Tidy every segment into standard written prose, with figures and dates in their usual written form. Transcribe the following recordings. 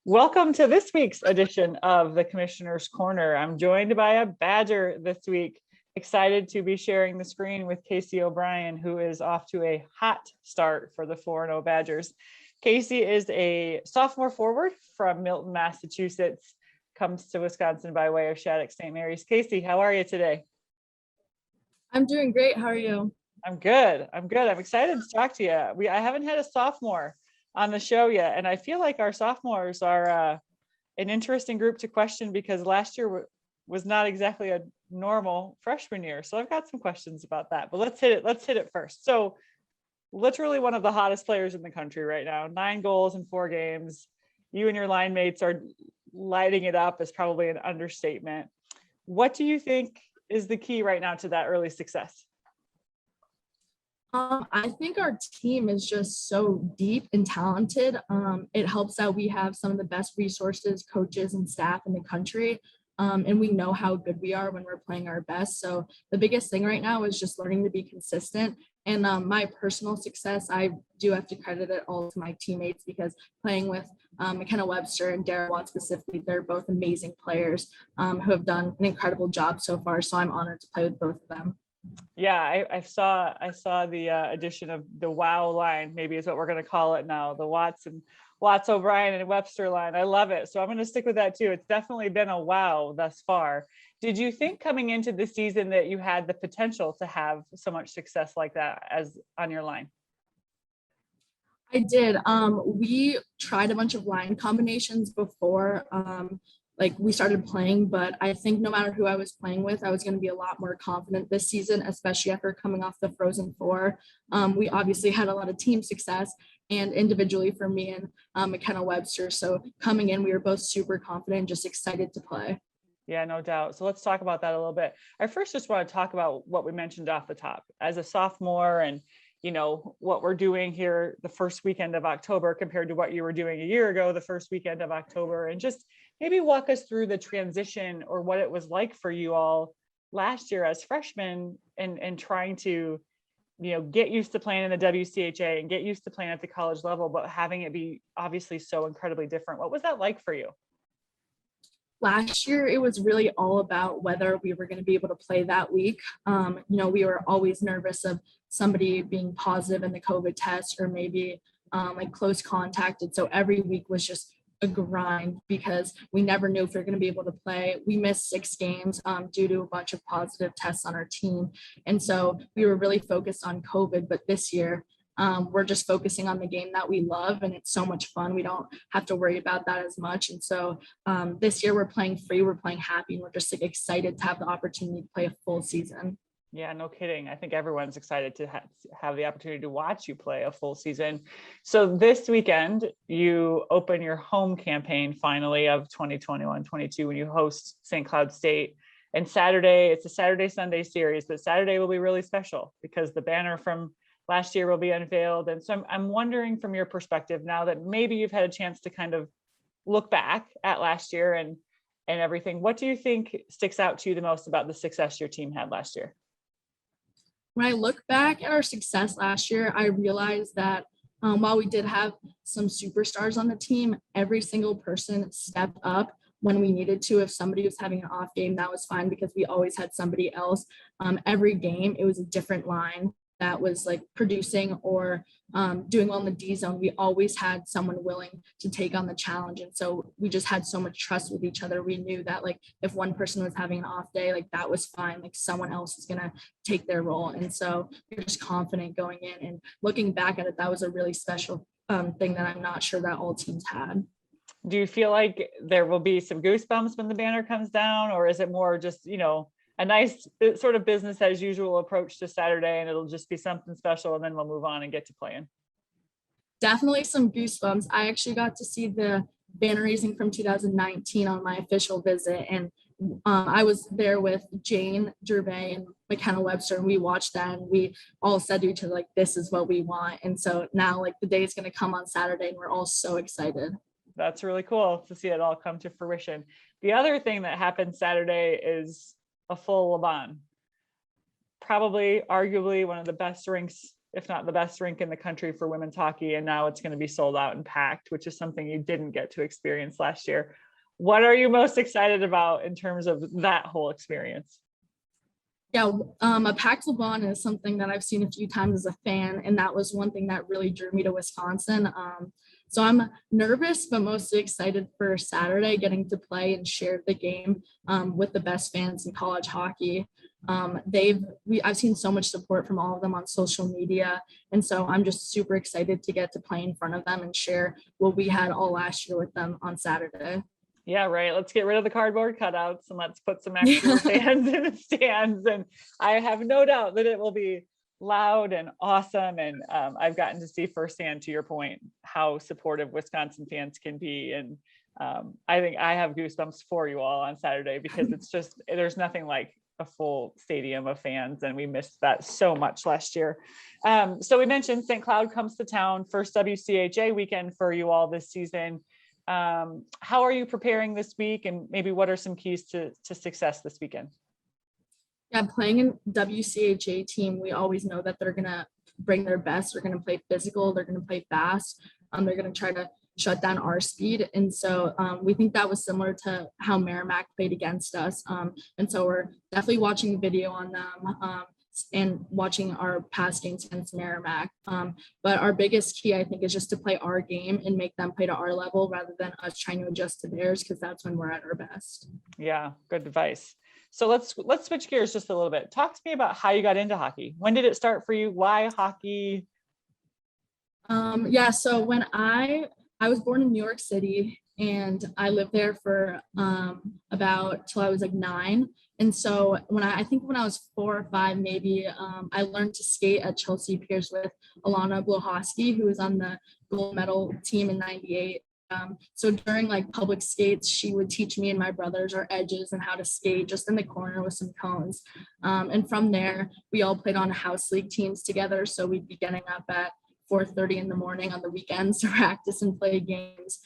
Welcome to this week's edition of the Commissioner's Corner. I'm joined by a Badger this week. Excited to be sharing the screen with Casey O'Brien, who is off to a hot start for the 4-0 Badgers. Casey is a sophomore forward from Milton, Massachusetts, comes to Wisconsin by way of Shattuck St. Mary's. Casey, how are you today? I'm doing great. How are you? I'm good. I'm excited to talk to you. I haven't had a sophomore on the show yet, and I feel like our sophomores are an interesting group to question because last year was not exactly a normal freshman year. So I've got some questions about that, but let's hit it first. So literally one of the hottest players in the country right now, 9 goals in 4 games. You and your line mates are lighting it up is probably an understatement. What do you think is the key right now to that early success? I think our team is just so deep and talented. It helps that we have some of the best resources, coaches, and staff in the country. And we know how good we are when we're playing our best. So the biggest thing right now is just learning to be consistent. And my personal success, I do have to credit it all to my teammates because playing with McKenna Webster and Darrell Watt specifically, they're both amazing players who have done an incredible job so far. So I'm honored to play with both of them. Yeah, I saw the addition of the WOW line, maybe is what we're going to call it now, the Watts O'Brien and Webster line. I love it. So I'm going to stick with that too. It's definitely been a wow thus far. Did you think coming into the season that you had the potential to have so much success like that as on your line? I did. We tried a bunch of line combinations before we started playing, but I think no matter who I was playing with, I was going to be a lot more confident this season, especially after coming off the Frozen Four. We obviously had a lot of team success and individually for me and McKenna Webster. So coming in, we were both super confident, just excited to play. Yeah, no doubt. So let's talk about that a little bit. I first just want to talk about what we mentioned off the top as a sophomore and what we're doing here the first weekend of October compared to what you were doing a year ago, the first weekend of October, and just maybe walk us through the transition or what it was like for you all last year as freshmen and trying to, get used to playing in the WCHA and get used to playing at the college level, but having it be obviously so incredibly different. What was that like for you? Last year, it was really all about whether we were going to be able to play that week. We were always nervous of somebody being positive in the COVID test or maybe close contact. And so every week was just a grind because we never knew if we were going to be able to play. We missed 6 games due to a bunch of positive tests on our team. And so we were really focused on COVID. But this year, we're just focusing on the game that we love and it's so much fun. We don't have to worry about that as much. And so this year we're playing free, we're playing happy, and we're just excited to have the opportunity to play a full season. Yeah, no kidding. I think everyone's excited to have the opportunity to watch you play a full season. So this weekend, you open your home campaign finally of 2021-22 when you host St. Cloud State. And Saturday, it's a Saturday-Sunday series, but Saturday will be really special because the banner from last year will be unveiled. And so I'm wondering from your perspective now that maybe you've had a chance to kind of look back at last year and everything, what do you think sticks out to you the most about the success your team had last year? When I look back at our success last year, I realized that while we did have some superstars on the team, every single person stepped up when we needed to. If somebody was having an off game, that was fine because we always had somebody else. Every game, it was a different line that was producing or doing well in the D zone. We always had someone willing to take on the challenge. And so we just had so much trust with each other. We knew that if one person was having an off day, that was fine. Someone else is going to take their role. And so you're just confident going in and looking back at it. That was a really special thing that I'm not sure that all teams had. Do you feel like there will be some goosebumps when the banner comes down, or is it more just, a nice sort of business as usual approach to Saturday and it'll just be something special and then we'll move on and get to playing? Definitely some goosebumps. I actually got to see the banner raising from 2019 on my official visit. And I was there with Jane Gervais and McKenna Webster, and we watched that and we all said to each other, this is what we want. And so now the day is going to come on Saturday and we're all so excited. That's really cool to see it all come to fruition. The other thing that happened Saturday is a full Laban. Probably, arguably, one of the best rinks if not the best rink in the country for women's hockey. And now it's going to be sold out and packed, which is something you didn't get to experience last year. What are you most excited about in terms of that whole experience? Yeah, a packed LeBron is something that I've seen a few times as a fan, and that was one thing that really drew me to Wisconsin. So I'm nervous, but mostly excited for Saturday, getting to play and share the game with the best fans in college hockey. I've seen so much support from all of them on social media, and so I'm just super excited to get to play in front of them and share what we had all last year with them on Saturday. Yeah, right. Let's get rid of the cardboard cutouts and let's put some actual fans in the stands. And I have no doubt that it will be loud and awesome. And I've gotten to see firsthand, to your point, how supportive Wisconsin fans can be. And I think I have goosebumps for you all on Saturday, because it's just, there's nothing like a full stadium of fans, and we missed that so much last year. So we mentioned St. Cloud comes to town, first WCHA weekend for you all this season. How are you preparing this week, and maybe what are some keys to success this weekend? Yeah, playing in WCHA team, we always know that they're gonna bring their best. They're gonna play physical. They're gonna play fast. They're gonna try to shut down our speed, and so we think that was similar to how Merrimack played against us. And so we're definitely watching the video on them. And watching our past games against Merrimack. But our biggest key, I think, is just to play our game and make them play to our level rather than us trying to adjust to theirs, because that's when we're at our best. Yeah, good advice. So let's switch gears just a little bit. Talk to me about how you got into hockey. When did it start for you? Why hockey? Yeah, so when I was born in New York City, and I lived there for about till I was like 9. And so I think when I was 4 or 5, maybe, I learned to skate at Chelsea Piers with Alana Blohoski, who was on the gold medal team in '98. So during like public skates, she would teach me and my brothers our edges and how to skate just in the corner with some cones. And from there, we all played on house league teams together. So we'd be getting up at 4:30 in the morning on the weekends to practice and play games.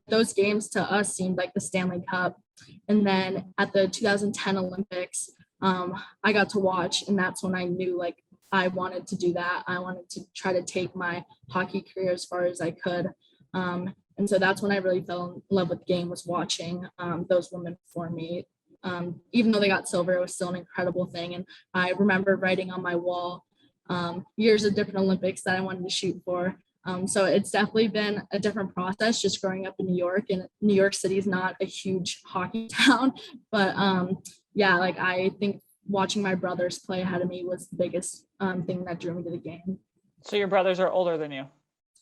Those games to us seemed like the Stanley Cup. And then at the 2010 Olympics, I got to watch, and that's when I knew like I wanted to do that. I wanted to try to take my hockey career as far as I could. And so that's when I really fell in love with the game, was watching those women before me. Even though they got silver, it was still an incredible thing. And I remember writing on my wall years of different Olympics that I wanted to shoot for. So it's definitely been a different process just growing up in New York, and New York City is not a huge hockey town, but yeah, like I think watching my brothers play ahead of me was the biggest thing that drew me to the game. So your brothers are older than you?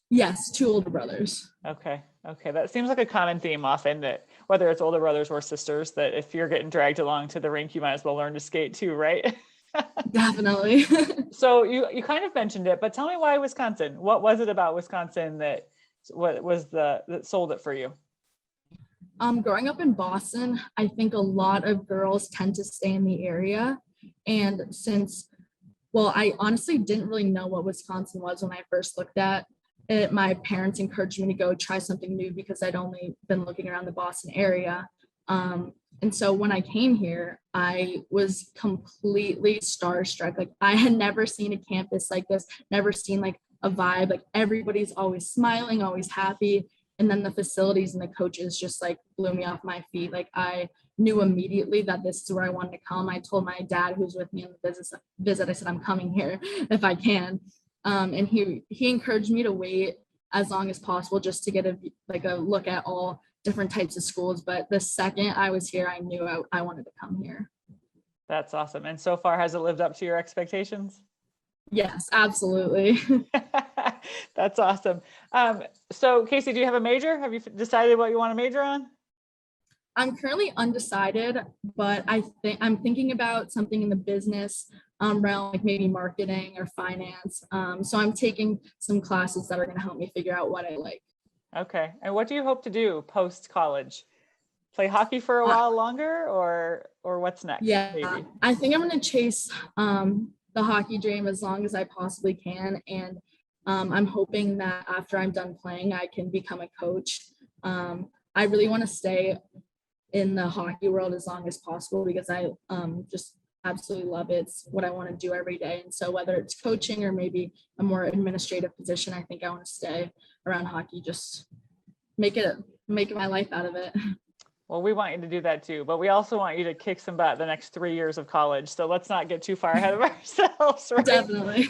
Yes, 2 older brothers. Okay. That seems like a common theme often, that whether it's older brothers or sisters, that if you're getting dragged along to the rink, you might as well learn to skate too, right? Definitely. So you kind of mentioned it, but tell me why Wisconsin? What was it about Wisconsin that sold it for you? Growing up in Boston, I think a lot of girls tend to stay in the area. And I honestly didn't really know what Wisconsin was when I first looked at it. My parents encouraged me to go try something new because I'd only been looking around the Boston area. And so when I came here, I was completely starstruck. Like I had never seen a campus like this, never seen like a vibe. Like everybody's always smiling, always happy. And then the facilities and the coaches just like blew me off my feet. Like I knew immediately that this is where I wanted to come. I told my dad, who's with me on the visit, I said, I'm coming here if I can. And he encouraged me to wait as long as possible just to get a look at all different types of schools. But the second I was here, I knew I wanted to come here. That's awesome. And so far, has it lived up to your expectations? Yes, absolutely. That's awesome. So Casey, do you have a major? Have you decided what you want to major on? I'm currently undecided, but I'm thinking about something in the business realm, like maybe marketing or finance. So I'm taking some classes that are going to help me figure out what I like. Okay. And what do you hope to do post college? Play hockey for a while longer, or what's next? Yeah, maybe? I think I'm going to chase the hockey dream as long as I possibly can. And I'm hoping that after I'm done playing, I can become a coach. I really want to stay in the hockey world as long as possible because I just absolutely love it. It's what I want to do every day. And so whether it's coaching or maybe a more administrative position, I think I want to stay around hockey, just make it my life out of it. Well, we want you to do that too, but we also want you to kick some butt the next 3 years of college. So let's not get too far ahead of ourselves, right? Definitely.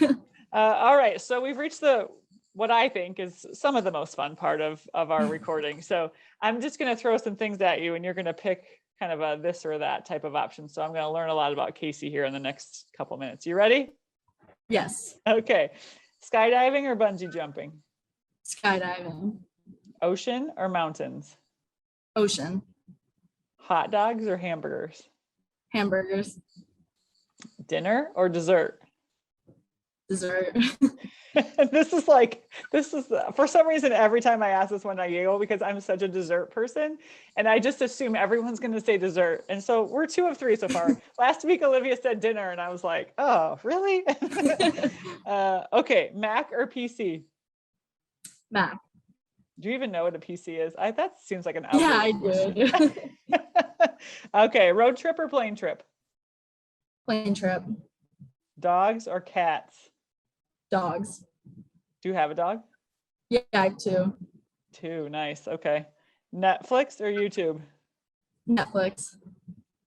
All right, so we've reached what I think is some of the most fun part of our recording. So I'm just going to throw some things at you, and you're going to pick kind of a this or that type of option. So I'm going to learn a lot about Casey here in the next couple minutes. You ready? Yes. Okay. Skydiving or bungee jumping? Skydiving. Ocean or mountains? Ocean. Hot dogs or hamburgers? Hamburgers. Dinner or dessert? Dessert. This is for some reason, every time I ask this one, I giggle because I'm such a dessert person, and I just assume everyone's going to say dessert. And so we're 2 of 3 so far. Last week, Olivia said dinner, and I was like, oh, really? Okay, Mac or PC? Mac. Do you even know what a PC is? That seems like an Yeah, I outdated do. Okay, road trip or plane trip? Plane trip. Dogs or cats? Dogs. Do you have a dog? Yeah, I have 2. 2, nice. Okay. Netflix or YouTube? Netflix.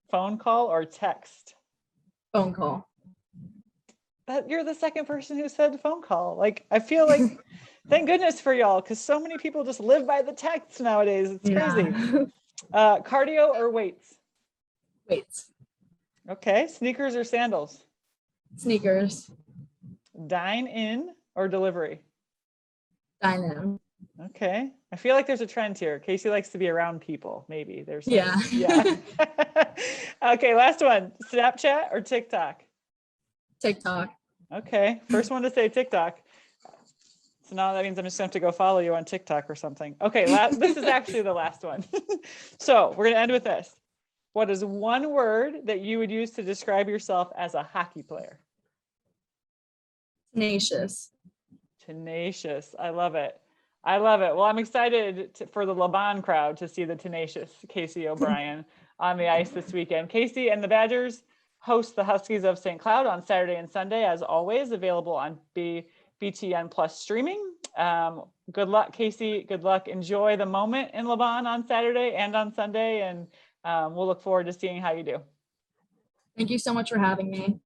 Phone call or text? Phone call. You're the second person who said phone call. Like, I feel like, thank goodness for y'all, because so many people just live by the text nowadays. It's crazy. Cardio or weights? Weights. Okay. Sneakers or sandals? Sneakers. Dine in or delivery? Dine in. Okay. I feel like there's a trend here. Casey likes to be around people. Maybe there's Yeah. Yeah. Okay, last one. Snapchat or TikTok? TikTok. Okay. First one to say TikTok. So now that means I'm just going to have to go follow you on TikTok or something. Okay, this is actually the last one. So we're going to end with this. What is one word that you would use to describe yourself as a hockey player? Tenacious. Tenacious. I love it. I love it. Well, I'm excited for the Laban crowd to see the tenacious Casey O'Brien on the ice this weekend. Casey and the Badgers host the Huskies of St. Cloud on Saturday and Sunday, as always, available on BTN Plus streaming. Good luck, Casey. Good luck. Enjoy the moment in Laban on Saturday and on Sunday, and we'll look forward to seeing how you do. Thank you so much for having me.